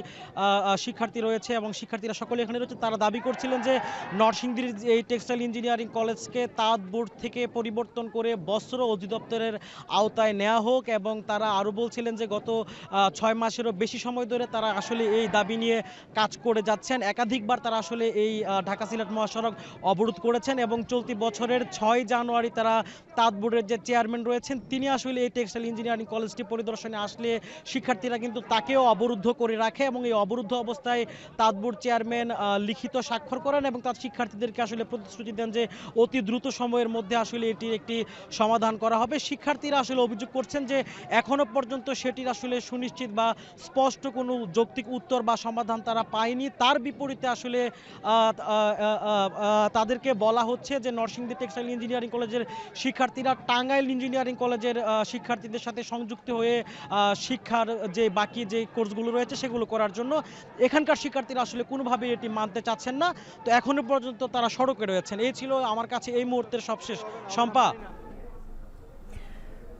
শিক্ষার্থী রয়েছে এবং শিক্ষার্থীরা সকলে এখানে রয়েছে, তারা দাবি করছিলেন যে নরসিংদীর এই টেক্সটাইল ইঞ্জিনিয়ারিং কলেজকে তাঁতবোর্ড থেকে পরিবর্তন করে বস্ত্র অধিদপ্তরের আওতায় নেওয়া হোক। এবং তারা আরও বলছিলেন যে গত 6 মাসেরও বেশি সময় ধরে তারা আসলে এই দাবি নিয়ে কাজ করে যাচ্ছেন। একাধিকবার তারা আসলে এই ঢাকা সিলেট মহাসড়ক অবরোধ করেছেন এবং চলতি বছরের 6 জানুয়ারি তারা তাঁতবোর্ডের যে চেয়ারম্যান রয়েছেন তিনি আসলে এই টেক্সটাইল ইঞ্জিনিয়ারিং কলেজটি পরিদর্শনে আসলে শিক্ষার্থীরা কিন্তু তাকেও অবরুদ্ধ করে রাখে এবং এই অবরুদ্ধ অবস্থায় তাঁতবোর্ড চেয়ারম্যান লিখিত স্বাক্ষর করেন এবং তার শিক্ষার্থীদেরকে আসলে প্রতিশ্রুতি দেন যে অতি দ্রুত সময়ের মধ্যে আসলে এটির একটি সমাধান করা হবে। শিক্ষার্থীরা আসলে অভিযোগ করছেন যে এখনো পর্যন্ত সেটির আসলে সুনিশ্চিত বা স্পষ্ট কোনো যৌক্তিক উত্তর বা সমাধান তারা পায়নি। তার বিপরীতে আসলে তাদেরকে বলা হচ্ছে যে নরসিংদী টেক্সটাইল ইঞ্জিনিয়ারিং কলেজের শিক্ষার্থীরা টাঙ্গাইল ইঞ্জিনিয়ারিং কলেজের শিক্ষার্থীদের সাথে সংযুক্ত হয়ে শিক্ষার যে বাকি যে কোর্সগুলো রয়েছে সেগুলো করার জন্য এখানকার শিক্ষার্থীরা আসলে কোনোভাবে এটি মানতে চাচ্ছেন না। তো এখনো পর্যন্ত তারা সড়কে রয়েছেন। এই ছিল আমার কাছে এই মুহূর্তের সবশেষ। শম্পা,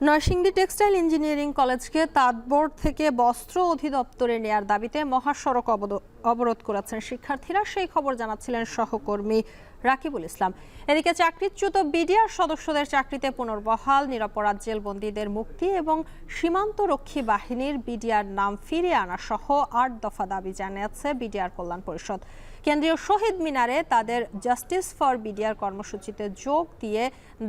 নরসিংদী টেক্সটাইল ইঞ্জিনিয়ারিং কলেজকে তাঁতবোর্ড থেকে বস্ত্র অধিদপ্তরে নেয়ার দাবিতে মহাসড়ক অবরোধ করেছেন শিক্ষার্থীরা। সেই খবর জানাচ্ছিলেন সহকর্মী রাকিবুল ইসলাম। এদিকে চাকরিচ্যুত বিডিআর সদস্যদের চাকরিতে পুনর্বহাল, নিরপরাধ জেলবন্দীদের মুক্তি এবং সীমান্তরক্ষী বাহিনীর বিডিআর নাম ফিরিয়ে আনা সহ 8 দফা দাবি জানিয়েছে বিডিআর কল্যাণ পরিষদ। কেন্দ্রীয় শহীদ মিনারে তাদের জাস্টিস ফর বিডিআর কর্মসূচিতে যোগ দিয়ে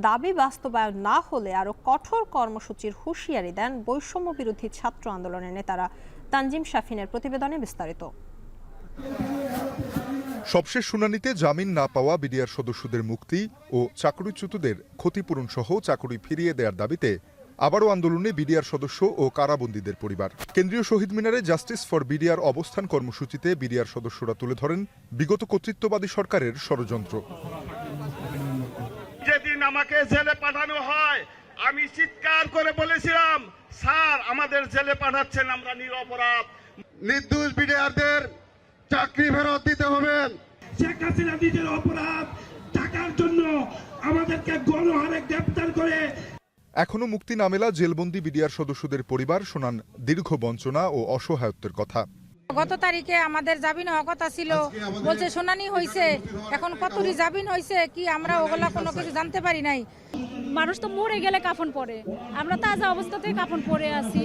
দাবি বাস্তবায়ন না হলে আরও কঠোর কর্মসূচির হুঁশিয়ারি দেন বৈষম্য বিরোধী ছাত্র আন্দোলনের নেতারা। তানজিম শাফিনের প্রতিবেদনে বিস্তারিত। সবশেষ শুনানিতে জামিন না পাওয়া বিডিআর সদস্যদের মুক্তি ও চাকরিচ্যুতদের ক্ষতিপূরণ সহ চাকরি ফিরিয়ে দেওয়ার দাবিতে আবারও আন্দোলনে বিডিআর সদস্য ও কারাবন্দীদের পরিবার। কেন্দ্রীয় শহীদ মিনারে জাস্টিস ফর বিডিআর অবস্থান কর্মসূচিতে বিডিআর সদস্যরা তুলে ধরেন বিগত কর্তৃত্ববাদী সরকারের ষড়যন্ত্র। যেদিন আমাকে জেলে পাঠানো হয় আমি চিৎকার করে বলেছিলাম, স্যার আমাদের জেলে পাঠাচ্ছেন, আমরা নিরপরাধ। নির্দোষ বিডিআরদের চাকরি ফেরত দিতে হবে। শেখ হাসিনা নিজের অপরাধ টাকার জন্য আমাদেরকে গণহারে গ্রেফতার করে। এখনো মুক্তি না মেলা জেলবন্দি বিডিআর সদস্যদের পরিবার শোনান দীর্ঘ বঞ্চনা ও অসহায়ত্বের কথা। গত তারিখে আমাদের জামিন হওয়ার কথা ছিল, বলছে শুনানি হয়েছে, এখন কতটি জামিন হয়েছে কি আমরা ওগুলা কোনো কিছু জানতে পারি নাই। মানুষ তো মরে গেলে কাফন পরে, আমরা তাজা অবস্থাতে কাফন পরে আছি।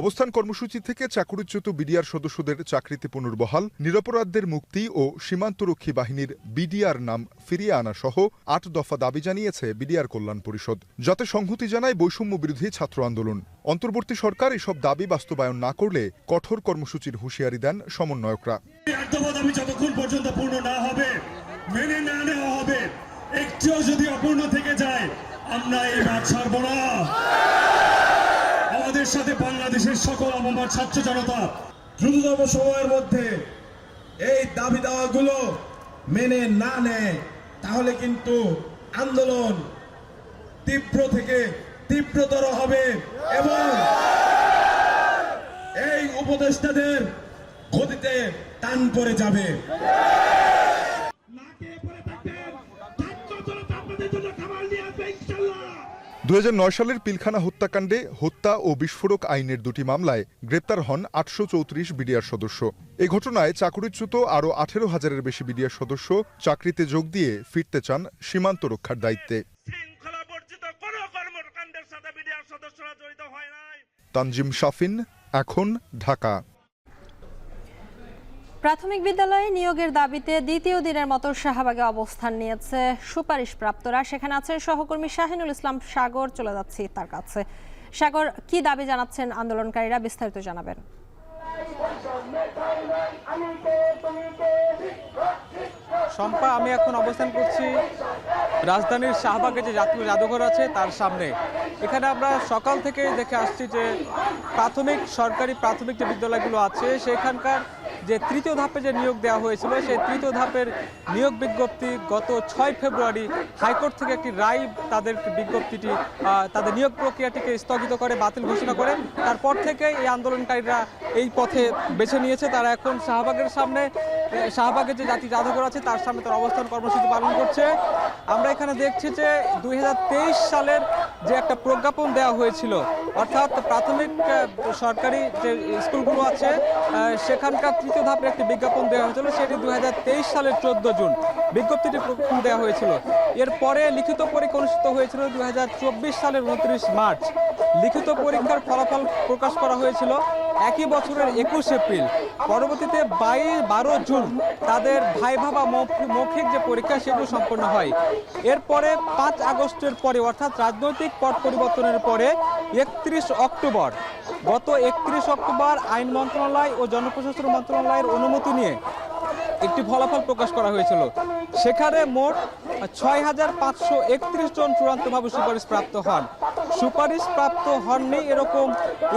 অবস্থান কর্মসূচি থেকে চাকরিচ্যুত বিডিআর সদস্যদের চাকরিতে পুনর্বহাল, নিরপরাধদের মুক্তি ও সীমান্তরক্ষী বাহিনীর বিডিআর নাম ফিরিয়ে আনা সহ 8 দফা দাবি জানিয়েছে বিডিআর কল্যাণ পরিষদ, যাতে সংহতি জানায় বৈষম্য বিরোধী ছাত্র আন্দোলন। অন্তর্বর্তী সরকার এসব দাবি বাস্তবায়ন না করলে কঠোর কর্মসূচির হুঁশিয়ারি দেন সমন্বয়করা। যতক্ষণ পর্যন্ত পূর্ণ না হবে, মেনে না নেওয়া হবে, একটুও যদি অপূর্ণ থেকে যায় আমরা এই মাঠ ছাড়ব না। আমাদের সাথে বাংলাদেশের সকল আমার ছাত্র জনতা দ্রুততম সময়ের মধ্যে এই দাবি দাওয়াগুলো মেনে না নেয় তাহলে কিন্তু আন্দোলন তীব্র থেকে তীব্রতর হবে এবং এই উপদেষ্টাদের গদিতে টান পড়ে যাবে। 2009 সালের পিলখানা হত্যাকাণ্ডে হত্যা ও বিস্ফোরক আইনের দুটি মামলায় গ্রেপ্তার হন 834 বিডিআর সদস্য। এই ঘটনায় চাকরিচ্যুত আরও 18,000-এর বেশি বিডিআর সদস্য চাকরিতে যোগ দিয়ে ফিরতে চান সীমান্ত রক্ষার দায়িত্বে। তানজিম শাফিন, এখন, ঢাকা। প্রাথমিক বিদ্যালয়ে নিয়োগের দাবিতে দ্বিতীয় দিনের মতো শাহবাগে অবস্থান নিয়েছে সুপারিশপ্রাপ্তরা। সেখানে আছেন সহকর্মী শাহিনুল ইসলাম সাগর, চলে যাচ্ছি তার কাছে। সাগর, কি দাবি জানাচ্ছেন আন্দোলনকারীরা, বিস্তারিত জানাবেন। শম্পা, আমি এখন অবস্থান করছি রাজধানীর শাহবাগে যে জাতীয় জাদুঘর আছে তার সামনে। এখানে আমরা সকাল থেকে দেখে আসছি যে সরকারি প্রাথমিক যে বিদ্যালয়গুলো আছে সেখানকার যে তৃতীয় ধাপে যে নিয়োগ দেওয়া হয়েছিল সেই তৃতীয় ধাপের নিয়োগ বিজ্ঞপ্তি গত 6 ফেব্রুয়ারি হাইকোর্ট থেকে একটি রায় তাদের বিজ্ঞপ্তিটি তাদের নিয়োগ প্রক্রিয়াটিকে স্থগিত করে বাতিল ঘোষণা করে। তারপর থেকে এই আন্দোলনকারীরা এই পথে বেছে নিয়েছে। তারা এখন শাহবাগের যে জাতীয় জাদুঘর আছে তার সামনে তার অবস্থান কর্মসূচি পালন করছে। আমরা এখানে দেখছি যে 2023 সালের যে একটা প্রজ্ঞাপন দেওয়া হয়েছিল, অর্থাৎ প্রাথমিক সরকারি যে স্কুলগুলো আছে সেখানকার তৃতীয় ধাপের একটি বিজ্ঞাপন দেওয়া হয়েছিল, সেটি 2023 সালের 14 জুন বিজ্ঞপ্তিটি দেওয়া হয়েছিল। এরপরে লিখিত পরীক্ষা অনুষ্ঠিত হয়েছিল 2024 সালের 29 মার্চ। লিখিত পরীক্ষার ফলাফল প্রকাশ করা হয়েছিল একই বছরের 21 এপ্রিল। পরবর্তীতে 12 জুন তাদের ভাইভা বা মৌখিক যে পরীক্ষা সেগুলো সম্পন্ন হয়। এরপরে 5 আগস্টের পরে, অর্থাৎ রাজনৈতিক পট পরিবর্তনের পরে 31 অক্টোবর, গত 31 অক্টোবর আইন মন্ত্রণালয় ও জনপ্রশাসন মন্ত্রণালয়ের অনুমতি নিয়ে একটি ফলাফল প্রকাশ করা হয়েছিল। সেখানে মোট 6,531 জন চূড়ান্তভাবে সুপারিশপ্রাপ্ত হন। সুপারিশপ্রাপ্ত হননি এরকম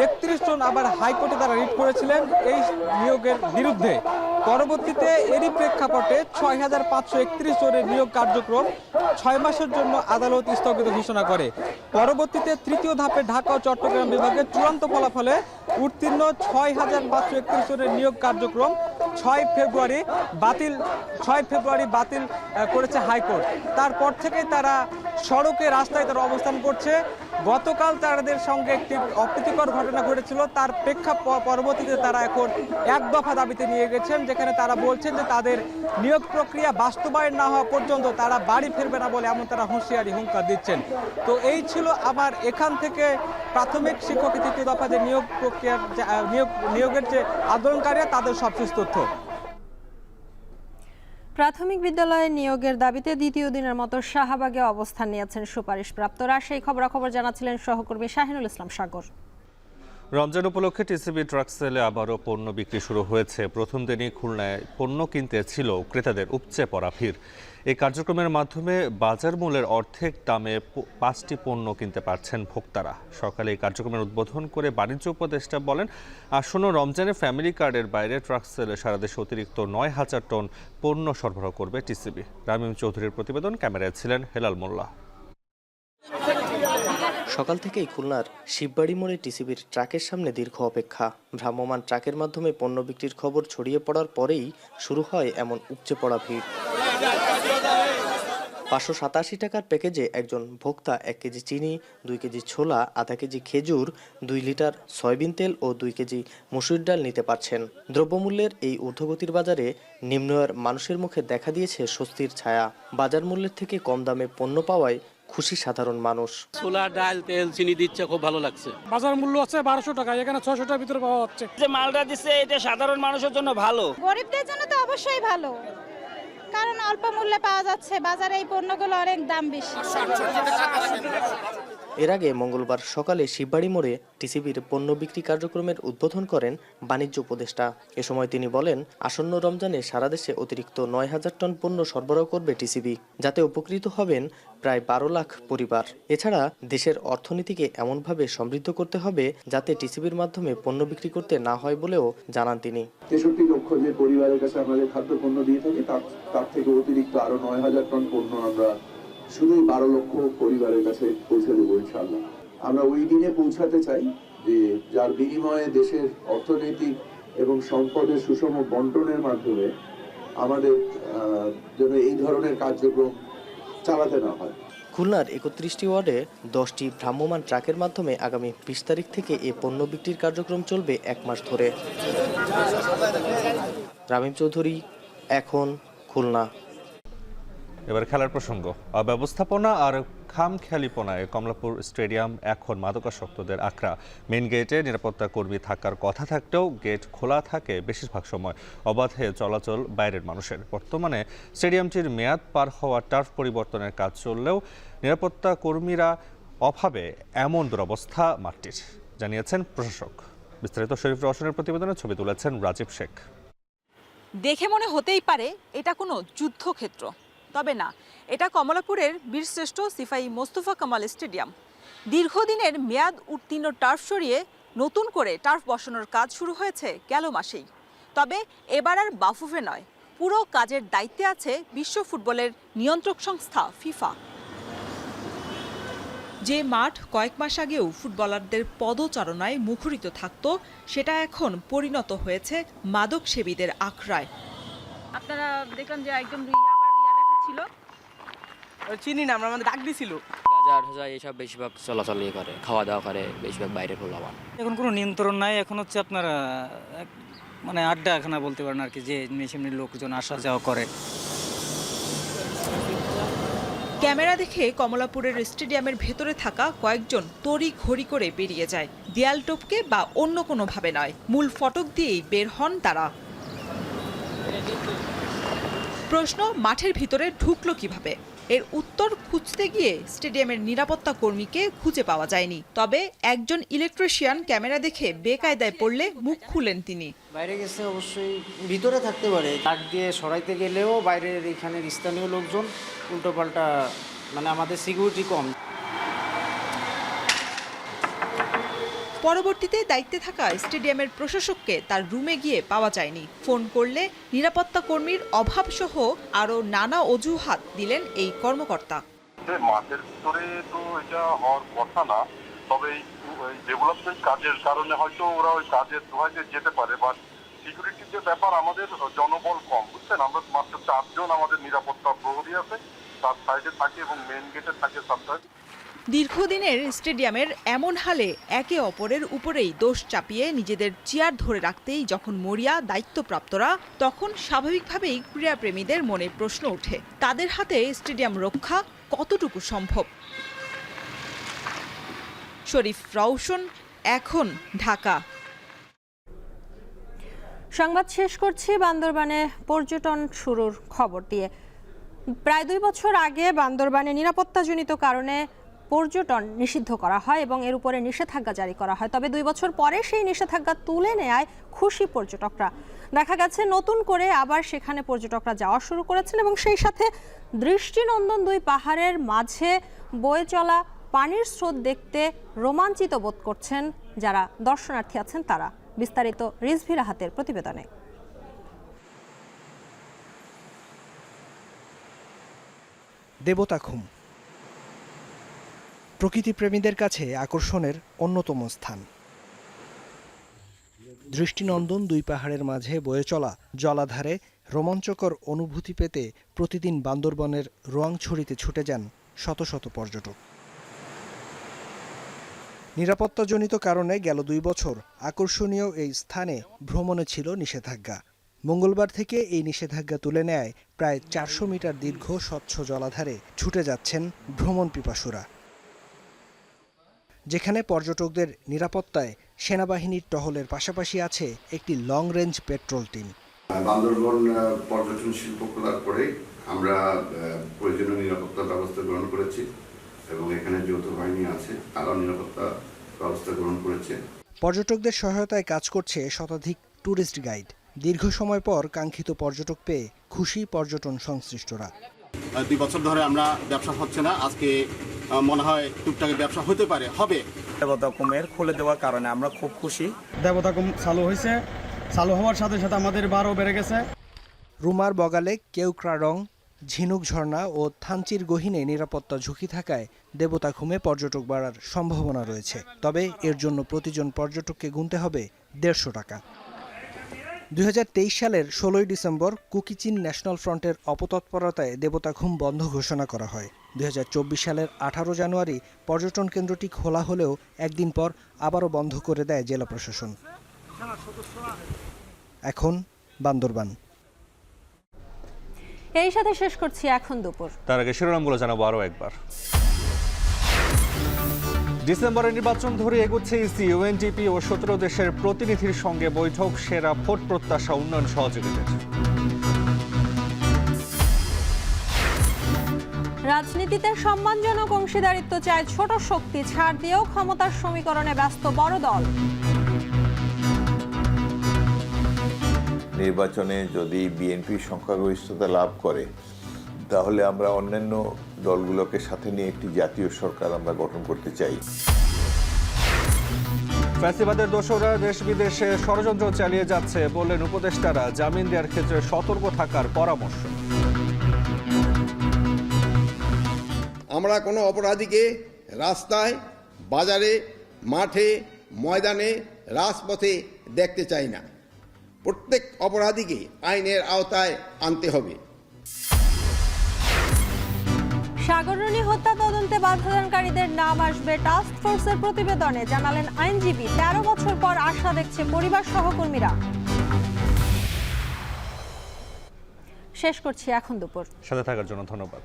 31 জন আবার হাইকোর্টে তারা রিট করেছিলেন এই নিয়োগের বিরুদ্ধে। পরবর্তীতে এরই প্রেক্ষাপটে 6,531 জনের নিয়োগ কার্যক্রম 6 মাসের জন্য আদালত স্থগিত ঘোষণা করে। পরবর্তীতে তৃতীয় ধাপে ঢাকা ও চট্টগ্রাম বিভাগের চূড়ান্ত ফলাফলে উত্তীর্ণ 6,531 জনের নিয়োগ কার্যক্রম 6 ফেব্রুয়ারি বাতিল করেছে হাইকোর্ট। তারপর থেকে তারা সড়কে রাস্তায় তারা অবস্থান করছে। গতকাল তাদের সঙ্গে একটি অপ্রীতিকর ঘটনা ঘটেছিল, তার পরবর্তীতে তারা এখন এক দফা দাবিতে নিয়ে গেছেন, যেখানে তারা বলছেন যে তাদের নিয়োগ প্রক্রিয়া বাস্তবায়ন না হওয়া পর্যন্ত তারা বাড়ি ফিরবে না বলে এমন তারা হুঁশিয়ারি দিচ্ছেন। তো এই ছিল আবার এখান থেকে প্রাথমিক শিক্ষকের তৃতীয় দফা যে নিয়োগ প্রক্রিয়ার নিয়োগের যে আন্দোলনকারীরা তাদের সবশেষ তথ্য। প্রাথমিক বিদ্যালয়ে নিয়োগের দাবিতে দ্বিতীয় দিনের মতো শাহবাগে অবস্থান নিয়েছেন সুপারিশপ্রাপ্তরা। সেই খবরাখবর জানাচ্ছিলেন সহকর্মী শাহিনুল ইসলাম সাগর। রমজান উপলক্ষে টিসিবি ট্রাক সেলে আবারও পণ্য বিক্রি শুরু হয়েছে। প্রথম দিনই খুলনায় পণ্য কিনতে ছিল ক্রেতাদের উপচে পড়া ভিড়। এই কার্যক্রমের মাধ্যমে বাজার মূল্যের অর্ধেক দামে 5টি পণ্য কিনতে পারছেন ভোক্তারা। সকালে এই কার্যক্রমের উদ্বোধন করে বাণিজ্য উপদেষ্টা বলেন, আসন্ন রমজানে ফ্যামিলি কার্ডের বাইরে ট্রাক সেলে সারা দেশে অতিরিক্ত 9,000 টন পণ্য সরবরাহ করবে টিসিবি। রামিম চৌধুরীর প্রতিবেদন, ক্যামেরায় ছিলেন হেলাল মোল্লা। সকাল থেকেই খুলনার শিববাড়ি মোড়ে টিসিবির ট্রাকের সামনে দীর্ঘ অপেক্ষা। ভ্রাম্যমাণ ট্রাকের মাধ্যমে পণ্য বিক্রির খবর ছড়িয়ে পড়ার পরেই শুরু হয় এমন উপচে পড়া ভিড়। 587 টাকার প্যাকেজে একজন ভোক্তা 1 কেজি চিনি, 2 কেজি ছোলা, আধা কেজি খেজুর, 2 লিটার সয়াবিন তেল ও 2 কেজি মসুর ডাল নিতে পারছেন। দ্রব্যমূল্যের এই ঊর্ধ্বগতির বাজারে নিম্ন আয়ের মানুষের মুখে দেখা দিয়েছে স্বস্তির ছায়া। বাজার মূল্যের থেকে কম দামে পণ্য পাওয়ায় খুশি সাধারণ মানুষ। ছোলা, ডাল, তেল, চিনি দিচ্ছে, খুব ভালো লাগছে। বাজার মূল্য আছে 1200 টাকা, এখানে 600 টাকার ভিতরে পাওয়া যাচ্ছে। যে মালটা দিচ্ছে এটা সাধারণ মানুষের জন্য ভালো, গরিবদের জন্য তো অবশ্যই ভালো, কারণ অল্প মূল্যে পাওয়া যাচ্ছে। বাজারে এই পণ্যগুলো অনেক দাম বেশি। এর আগে মঙ্গলবার সকালে শিববাড়ি মোড়ে টিসিবির পণ্য বিক্রি কার্যক্রমের উদ্বোধন করেন বাণিজ্য উপদেষ্টা। এ সময় তিনি বলেন, আসন্ন রমজানে সারা দেশে অতিরিক্ত ৯,০০০ টন পণ্য সরবরাহ করবে টিসিবি, যাতে উপকৃত হবেন প্রায় ১২ লাখ পরিবার। এছাড়া দেশের অর্থনীতিকে এমনভাবে সমৃদ্ধ করতে হবে যাতে টিসিবির মাধ্যমে পণ্য বিক্রি করতে না হয় বলেও জানান তিনি। ৬৩ লক্ষ যে পরিবারের কাছে আমাদের খাদ্য পণ্য দিয়ে থাকি তার থেকে অতিরিক্ত আরো ৯,০০০ টন পণ্য আমরা শুধুই ১২ লক্ষ পরিবারের কাছে পৌঁছে দেবো ইনশাআল্লাহ। আমরা ওই দিনে পৌঁছাতে চাই যে যার বিনিময়ে দেশের অর্থনৈতিক এবং সম্পদের সুষম বন্টনের মাধ্যমে আমাদের যেন এই ধরনের কার্যক্রম চালাতে না হয়। খুলনার ৩১টি ওয়ার্ডে 10টি ভ্রাম্যমাণ ট্রাকের মাধ্যমে আগামী ২০ তারিখ থেকে এ পণ্য বিক্রির কার্যক্রম চলবে ১ মাস ধরে। রামিম চৌধুরী, এখন, খুলনা। এবার খেলার প্রসঙ্গ। অব্যবস্থাপনা আর খামখেয়ালিপনায় কমলাপুর স্টেডিয়াম এখন মাদকাসক্তদের আখড়া। মেইন গেটে নিরাপত্তা কর্মী থাকার কথা থাকলেও গেট খোলা থাকে বেশিরভাগ সময়। অবাধে চলাচল বাইরের মানুষের। বর্তমানে স্টেডিয়ামটির মেয়াদ পার হওয়া টার্ফ পরিবর্তনের কাজ চললেও নিরাপত্তা কর্মীরা অভাবে এমন দুরবস্থা মাঠটির, জানিয়েছেন প্রশাসক। বিস্তারিত শরীফ রওশনের প্রতিবেদনে ছবি তুলেছেন রাজীব শেখ। দেখে মনে হতেই পারে এটা কোনো যুদ্ধক্ষেত্র, তবে না, এটা কমলাপুরের বীরশ্রেষ্ঠ সিপাহী মোস্তফা কামাল স্টেডিয়াম। দীর্ঘদিনের মেয়াদ উত্তীর্ণ টার্ফ সরিয়ে নতুন করে টার্ফ বসানোর কাজ শুরু হয়েছে গেল মাসেই। তবে এবার আর বাফুফে নয়, পুরো কাজের দায়িত্বে আছে বিশ্ব ফুটবলের নিয়ন্ত্রক সংস্থা ফিফা। যে মাঠ কয়েক মাস আগেও ফুটবলারদের পদচারণায় মুখরিত থাকত, সেটা এখন পরিণত হয়েছে মাদক সেবীদের আখড়ায়। আপনারা দেখলাম যে একদম আবার দেখাচ্ছিল, চিনি না, আমরা আমাদের ডাক দিছিল। গাঁজা ঠাজা এসব বেশিরভাগ চলাচল করে, খাওয়া দাওয়া করে, বেশিরভাগ বাইরে খোলাবান। এখন কোনো নিয়ন্ত্রণ নাই, এখন হচ্ছে আপনার মানে আড্ডাখানা বলতে পারেন আর কি, যে সেমনি লোকজন আসা যাওয়া করে। ক্যামেরা দেখে কমলাপুরের স্টেডিয়ামের ভেতরে থাকা কয়েকজন তড়ি ঘড়ি করে বেরিয়ে যায়। দেয়াল টপকে বা অন্য কোনোভাবে নয়, মূল ফটক দিয়েই বের হন তারা। প্রশ্ন, মাঠের ভিতরে ঢুকলো কিভাবে? এর উত্তর খুঁজতে গিয়ে স্টেডিয়ামের নিরাপত্তা কর্মীকে খুঁজে পাওয়া যায়নি। তবে একজন ইলেকট্রিশিয়ান ক্যামেরা দেখে বেকায়দায় পড়লে মুখ খুলেন তিনি। বাইরে গেছে, অবশ্যই ভিতরে থাকতে পারে। ডাক দিয়ে সরাইতে গেলেও বাইরের এখানের স্থানীয় লোকজন উল্টোপাল্টা, মানে আমাদের সিকিউরিটি কম। পরবর্তীতে দায়িত্বে থাকা স্টেডিয়ামের প্রশাসককে তার রুমে গিয়ে পাওয়া যায়নি। ফোন করলে নিরাপত্তা কর্মীর অভাব সহ আরও নানা অজুহাত দিলেন এই কর্মকর্তা। মাঠের ভিতরে তো এটা হওয়ার কথা না, তবে ডেভেলপমেন্ট কাজের কারণে হয়তো ওরা ওই কাজের দোহাইতে যেতে পারে, বাট সিকিউরিটির যে ব্যাপার, আমাদের জনবল কম, বুঝছেন। আমরা মাত্র 4 জন আমাদের নিরাপত্তা প্রহরী আছে, তার সাইডে থাকে এবং মেইন গেটে থাকে 7টা। দীর্ঘদিনের স্টেডিয়ামের এমন হালে একে অপরের উপরেই দোষ চাপিয়ে নিজেদের চেয়ার ধরে রাখতেই যখন মরিয়া দায়িত্বপ্রাপ্তরা, তখন স্বাভাবিকভাবেই ক্রীড়াপ্রেমীদের মনে প্রশ্ন ওঠে, তাদের হাতে স্টেডিয়াম রক্ষা কতটুকু সম্ভব। শরীফ রওশন, এখন, ঢাকা। সংবাদ শেষ করছি বান্দরবানে পর্যটন শুরুর খবর দিয়ে। প্রায় 2 বছর আগে বান্দরবানে নিরাপত্তাজনিত কারণে পর্যটন নিষিদ্ধ করা হয় এবং এর উপরে নিষেধাজ্ঞা জারি করা হয়। তবে 2 বছর পরে সেই নিষেধাজ্ঞা তুলে নেয় খুশি পর্যটকরা। দেখা গেছে নতুন করে আবার সেখানে পর্যটকরা যাওয়া শুরু করেছেন এবং সেই সাথে দৃষ্টিনন্দন 2 পাহাড়ের মাঝে বয়ে চলা পানির স্রোত দেখতে রোমাঞ্চিত বোধ করছেন যারা দর্শনার্থী আছেন তারা। বিস্তারিত রিজভি রাহাতের প্রতিবেদনে। দেবতাখুম প্রকৃতিপ্রেমীদের কাছে আকর্ষণের অন্যতম স্থান। দৃষ্টিনন্দন 2 পাহাড়ের মাঝে বয়ে চলা জলাধারে রোমাঞ্চকর অনুভূতি পেতে প্রতিদিন বান্দরবনের রোয়াংছড়িতে ছুটে যান শত শত পর্যটক। নিরাপত্তাজনিত কারণে গেল 2 বছর আকর্ষণীয় এই স্থানে ভ্রমণে ছিল নিষেধাজ্ঞা। মঙ্গলবার থেকে এই নিষেধাজ্ঞা তুলে নেয় প্রায় 400 মিটার দীর্ঘ স্বচ্ছ জলাধারে ছুটে যাচ্ছেন ভ্রমণ পিপাসুরা, যেখানে পর্যটকদের নিরাপত্তায় সেনাবাহিনীর টহলের পাশাপাশি আছে একটি long range petrol team. Bandarban পর্যটন শিল্প খোলার পরে আমরা প্রয়োজনীয় নিরাপত্তা ব্যবস্থা গ্রহণ করেছি। এবং এখানে যৌথ বাহিনী আছে, তারাও নিরাপত্তা ব্যবস্থা গ্রহণ করেছে। পর্যটকদের সহায়তায় কাজ করছে শতাধিক ট্যুরিস্ট গাইড। দীর্ঘ সময় পর কাঙ্ক্ষিত পর্যটক পেয়ে খুশি পর্যটন সংশ্লিষ্টরা। 2 বছর ধরে আমরা ব্যবসা হচ্ছে না, আজকে মনে হয় টুকটাক ব্যবসা হতে পারে, হবে। দেবতাকুমের খুলে দেওয়ার কারণে আমরা খুব খুশি। দেবতাকুম চালু হয়েছে, চালু হওয়ার সাথে সাথে আমাদের বারও বেড়ে গেছে। রুমার বগালে কেউক্রারং, ঝিনুক ঝর্ণা ও থানচির গহীনে নিরাপত্তা ঝুঁকি থাকায় দেবতাখুমে পর্যটক বাড়ার সম্ভাবনা রয়েছে। তবে এর জন্য প্রতিজন পর্যটককে গুনতে হবে 150 টাকা। 2023 সালের 16 ডিসেম্বর কুকিচিন ন্যাশনাল ফ্রন্টের অপতৎপরতায় দেবতাখুম বন্ধ ঘোষণা করা হয়। 2024 সালের 18 জানুয়ারি পর্যটন কেন্দ্রটি খোলা হলেও একদিন পর আবারও বন্ধ করে দেয় জেলা প্রশাসন। এখন বান্দরবান। এই সাথে শেষ করছি এখন দুপুর। তার আগে শিরোনামগুলো জানাবো আরও একবার। ডিসেম্বরের নির্বাচন ধরে এগোচ্ছে ইসি, ইউএনডিপি ও 17 দেশের প্রতিনিধির সঙ্গে বৈঠক, সেরা ভোট প্রত্যাশা উন্নয়ন সহযোগিতার। রাজনীতিতে সম্মানজনক অংশীদারিত্ব চায় ছোট শক্তি, ছাড় দিয়েও ক্ষমতার সমীকরণে ব্যস্ত বড় দল। নির্বাচনে যদি বিএনপি সংখ্যাগরিষ্ঠতা লাভ করে তাহলে আমরা অন্যান্য দলগুলোকে সাথে নিয়ে একটি জাতীয় সরকার আমরা গঠন করতে চাই। ফ্যাসিবাদের দোসররা দেশ বিদেশে ষড়যন্ত্র চালিয়ে যাচ্ছে বললেন উপদেষ্টারা, জামিন দেওয়ার ক্ষেত্রে সতর্ক থাকার পরামর্শ। আমরা কোনো অপরাধীকে রাস্তায়, বাজারে, মাঠে, ময়দানে, রাজপথে দেখতে চাই না। প্রত্যেক অপরাধীকে আইনের আওতায় আনতে হবে। সাগররুনি হত্যা তদন্তে বাধাদানকারীদের নাম আসবে টাস্ক ফোর্সের প্রতিবেদনে, জানালেন আইনজীবী। 13 বছর পর আশা দেখছে পরিবার সহকর্মীরা। শেষ করছি এখন দুপুর। সাথে থাকার জন্য ধন্যবাদ।